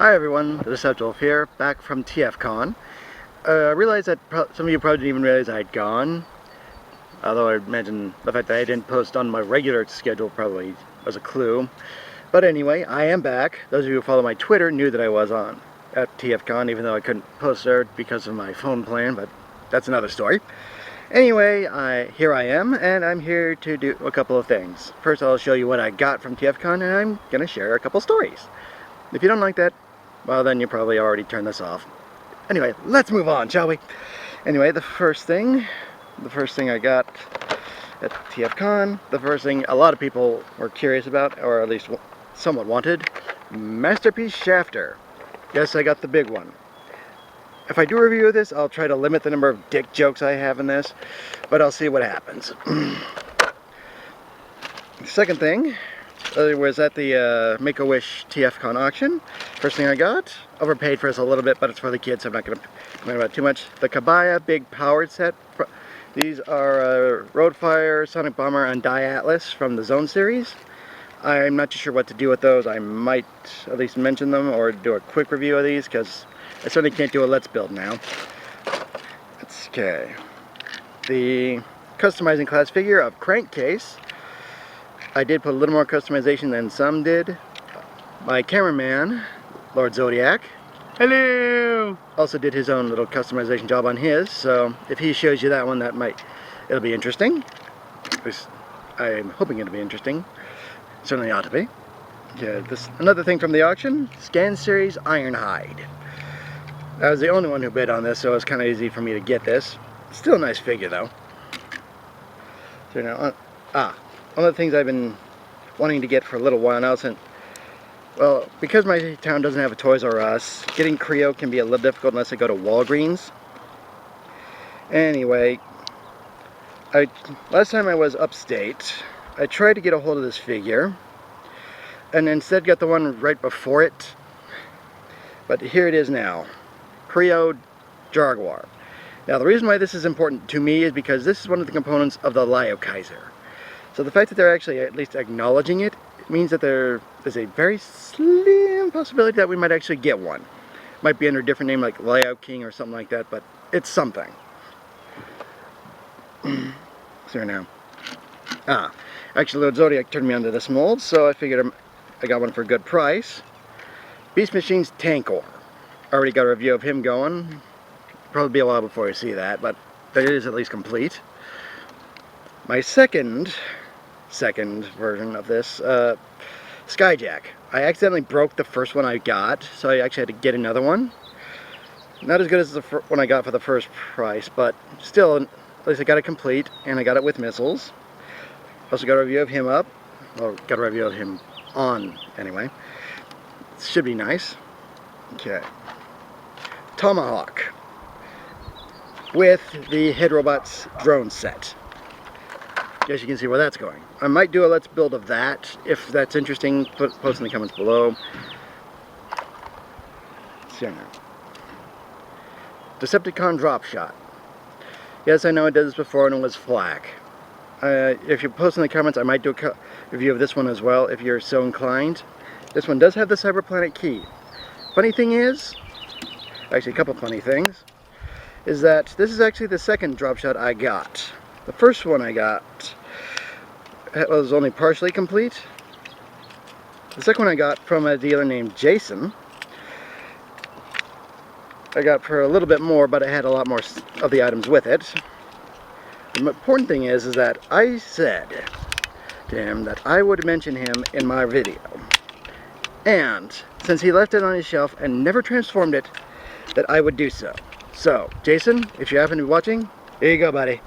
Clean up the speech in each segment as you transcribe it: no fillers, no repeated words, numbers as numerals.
Hi everyone, the Deceptiwolf here, back from TfCon. I realized that some of you probably didn't even realize I'd gone, although I imagine the fact that I didn't post on my regular schedule probably was a clue. But anyway, I am back. Those of you who follow my Twitter knew that I was on at TfCon, even though I couldn't post there because of my phone plan, but that's another story. Anyway, here I am, and I'm here to do a couple of things. First, I'll show you what I got from TfCon, and I'm going to share a couple stories. If you don't like that, well, then you probably already turned this off. Anyway, let's move on, shall we? Anyway, the first thing I got at TfCon, the first thing a lot of people were curious about, or at least somewhat wanted, Masterpiece Shafter. Yes, I got the big one. If I do a review of this, I'll try to limit the number of dick jokes I have in this, but I'll see what happens. The second thing was at the Make-A-Wish TfCon auction. First thing I got, overpaid for this a little bit, but it's for the kids, so I'm not going to complain about it too much. The Kabaya Big Powered Set. These are Roadfire, Sonic Bomber, and Die Atlas from the Zone series. I'm not too sure what to do with those. I might at least mention them or do a quick review of these, because I certainly can't do a Let's Build now. Okay. The customizing class figure of Crankcase. I did put a little more customization than some did. My cameraman, Lord Zodiac, hello, also did his own little customization job on his, so if he shows you that one, it'll be interesting. At least I'm hoping it'll be interesting. Certainly ought to be. Yeah, another thing from the auction, Scan Series Ironhide. I was the only one who bid on this, so it was kind of easy for me to get this. Still a nice figure, though. So now, one of the things I've been wanting to get for a little while now, well, because my town doesn't have a Toys R Us, getting Creo can be a little difficult unless I go to Walgreens. Anyway, last time I was upstate, I tried to get a hold of this figure, and instead got the one right before it. But here it is now. Creo Jaguar. Now the reason why this is important to me is because this is one of the components of the Lio Kaiser. So the fact that they're actually at least acknowledging it means that there is a very slim possibility that we might actually get one. Might be under a different name like Lio King or something like that, but it's something. So now. Actually Lord Zodiac turned me onto this mold, so I figured I got one for a good price. Beast Machine's Tankor. Already got a review of him going. Probably be a while before you see that, but it is at least complete. My second version of this, Skyjack. I accidentally broke the first one I got, so I actually had to get another one. Not as good as the one I got for the first price, but still, at least I got it complete, and I got it with missiles. Also got a review of him up, well, got a review of him on, anyway. Should be nice. Okay. Tomahawk. With the Head Robots drone set. Guess you can see where that's going. I might do a Let's Build of that. If that's interesting, post in the comments below. So now. Decepticon Drop Shot. Yes, I know I did this before and it was flack. If you post in the comments, I might do a review of this one as well, if you're so inclined. This one does have the Cyberplanet key. Funny thing is, actually a couple funny things, is that this is actually the second drop shot I got. The first one I got was only partially complete. The second one I got from a dealer named Jason. I got for a little bit more, but it had a lot more of the items with it. The important thing is that I said to him that I would mention him in my video. And since he left it on his shelf and never transformed it, that I would do so. So, Jason, if you happen to be watching, here you go, buddy.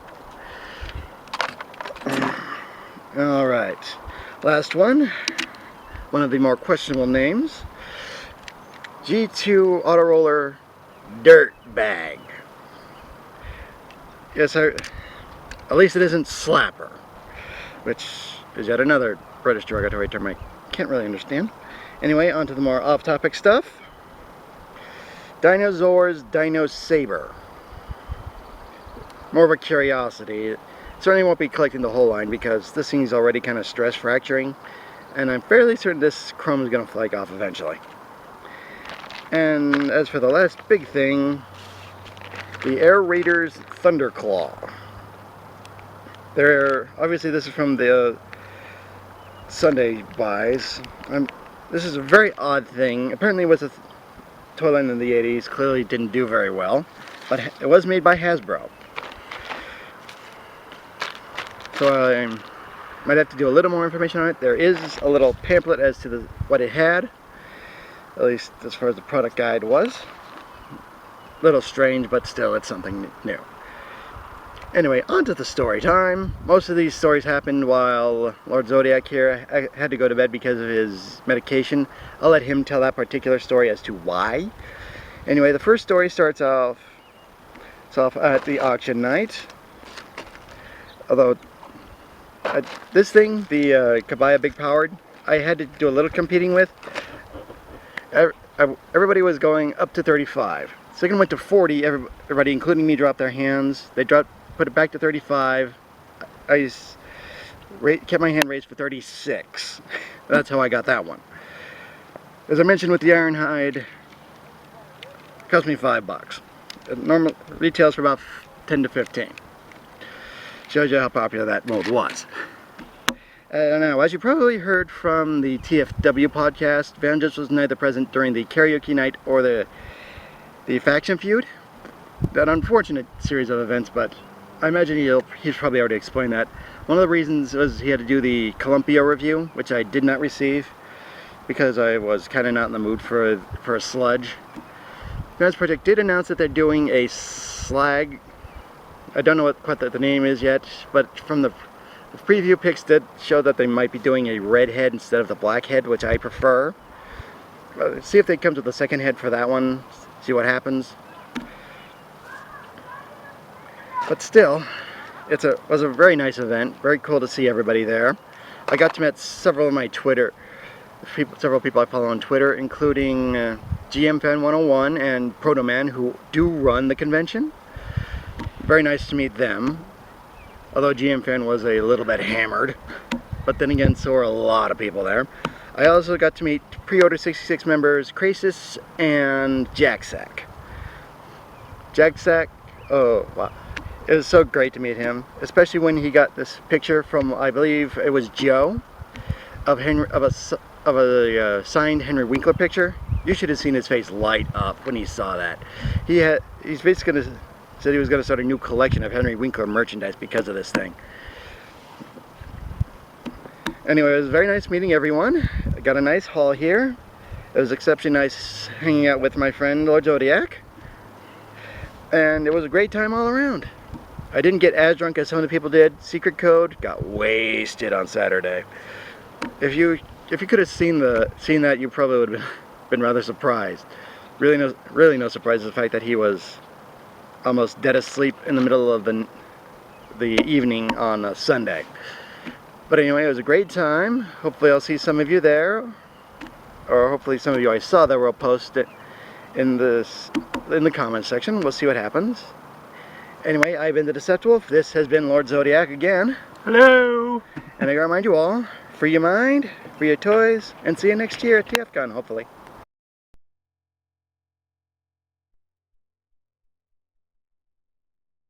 Alright, last one of the more questionable names, G2 Auto Roller Dirt Bag. Yes, at least it isn't Slapper, which is yet another British derogatory term I can't really understand. Anyway, on to the more off-topic stuff. Dinosaurs Dino Saber. More of a curiosity. Certainly won't be collecting the whole line because this thing's already kind of stress fracturing, and I'm fairly certain this chrome is going to flake off eventually. And as for the last big thing, the Air Raiders Thunderclaw. Obviously this is from the Sunday buys. This is a very odd thing. Apparently it was a toy line in the 80s. Clearly didn't do very well, but it was made by Hasbro. So I might have to do a little more information on it. There is a little pamphlet as to what it had, at least as far as the product guide was. A little strange, but still it's something new. Anyway, on to the story time. Most of these stories happened while Lord Zodiac here had to go to bed because of his medication. I'll let him tell that particular story as to why. Anyway, the first story starts off at the auction night. Although, this thing, the Kabaya Big Powered, I had to do a little competing with. Everybody was going up to 35. Second went to 40, everybody, including me, dropped their hands. They put it back to 35. I kept my hand raised for 36. That's how I got that one. As I mentioned with the Ironhide, it cost me $5. It normal retails for about 10 to 15. Shows you how popular that mold was. Now, as you probably heard from the TFW podcast, Vangelis was neither present during the karaoke night or the faction feud. That unfortunate series of events, but I imagine he's probably already explained that. One of the reasons was he had to do the Columpia review, which I did not receive because I was kind of not in the mood for a sludge. Fans Project did announce that they're doing a slag. I don't know what the name is yet, but from the preview pics did show that they might be doing a red head instead of the black head, which I prefer. See if they come to the second head for that one, see what happens. But still, it was a very nice event. Very cool to see everybody there. I got to meet several people I follow on Twitter, including GM Fan 101 and Proto Man, who do run the convention. Very nice to meet them. Although GM Fan was a little bit hammered, but then again, so were a lot of people there. I also got to meet Pre-Order 66 members Krasis and Jacksack. Jacksack, oh wow. It was so great to meet him, especially when he got this picture from, I believe it was Joe, of a signed Henry Winkler picture. You should have seen his face light up when he saw that. He's basically said he was going to start a new collection of Henry Winkler merchandise because of this thing. Anyway, it was very nice meeting everyone. I got a nice haul here. It was exceptionally nice hanging out with my friend Lord Zodiac. And it was a great time all around. I didn't get as drunk as some of the people did. Secret Code got wasted on Saturday. If you could have seen that, you probably would have been rather surprised. Really no surprise is the fact that he was almost dead asleep in the middle of the evening on Sunday. But anyway, it was a great time. Hopefully I'll see some of you there, or hopefully some of you I saw there will post it in the comments section. We'll see what happens. Anyway, I've been the Deceptiwolf. This has been Lord Zodiac again. Hello! And I remind you all, free your mind, free your toys, and see you next year at TfCon, hopefully.